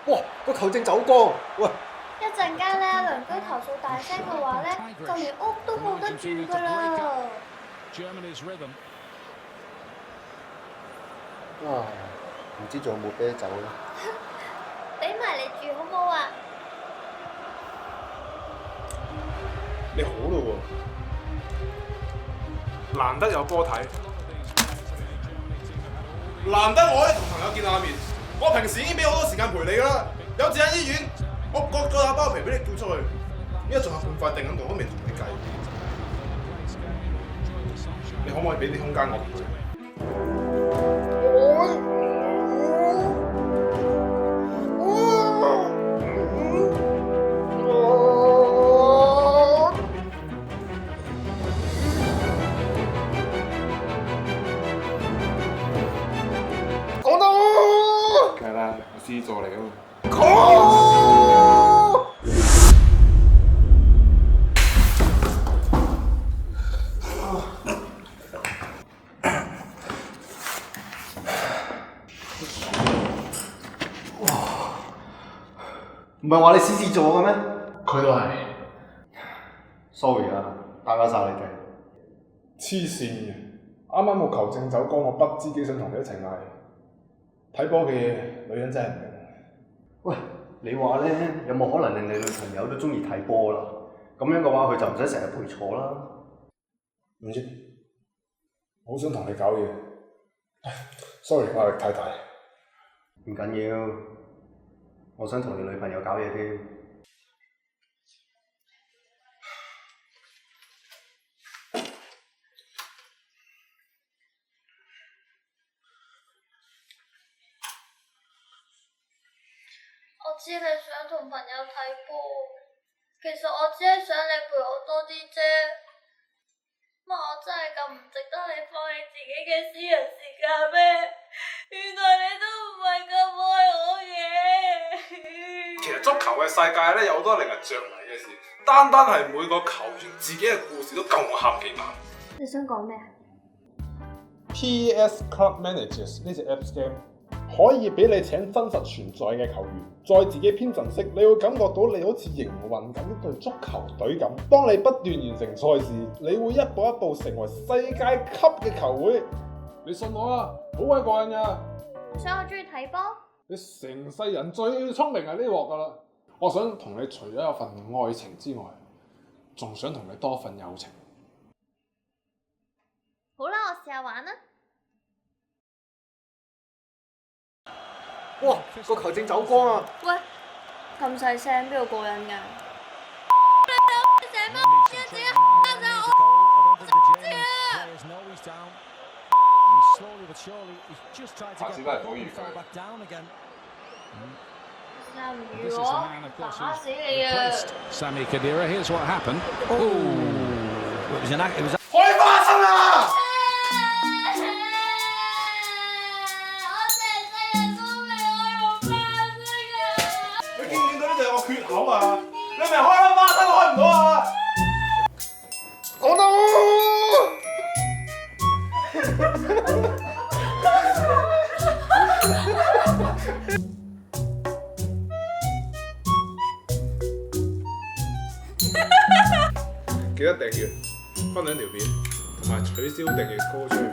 哇！個球證走光，喂！一陣間咧，鄰居投訴大聲嘅話咧，就連屋都冇得住㗎啦。啊，唔知仲有冇啤酒咧？俾埋你住好冇啊？你好咯喎，難得有波睇，難得我可以同朋友見下面。我平時已經俾好多時間陪你㗎啦，有次喺醫院，我割咗下包皮俾你叫出去，依家仲有半塊定喺度，我都未同你計。你可唔可以俾啲空間我？梗係啦，我獅子座嚟㗎嘛。唔係話你獅子座嘅咩？佢都係。sorry 啊，打攪晒你哋。黐線嘅，啱啱個球證走光，我不知幾想同你一齊嗌。睇波嘅嘢，女人真係唔明。喂，你話咧，有冇可能令你女朋友都中意睇波啦？咁樣嘅話，佢就唔使成日陪坐啦。唔知，好想同你搞嘢。sorry，壓力太大。唔緊要，我想同你女朋友搞嘢添。我知你想同朋友睇波，其實我只係想你陪我多啲啫。乜我真係咁唔值得你放棄自己嘅私人時間咩？原來你都唔係咁愛我嘅。其實足球嘅世界咧，有好多令人着迷嘅事，單係每個球員自己嘅故事都夠我喊幾晚。你想講咩啊 PS Club Managers 呢隻 Apps game 可以俾你請真實存在嘅球員，再自己編陣式，你會感覺到你好似營運緊一隊足球隊咁。當你不斷完成賽事，你會一步一步成為世界級嘅球會。你信我啊，好鬼過癮㗎！所以我中意睇波。你成世人最聰明係呢鑊㗎啦！我想同你除咗有份愛情之外，仲想同你多份友情。好啦，我試下玩啦。哇！個球證走光啊！喂，咁細聲邊度過癮㗎？下次都係唔好預佢。三魚我打死你啊！ Sami Khedira, here's what happened. It was 開花生啊！你見唔見到呢度有個缺口啊？你咪開翻花生開唔到啊！講到。記得訂閱、分享條片，同埋取消訂閱高催眠。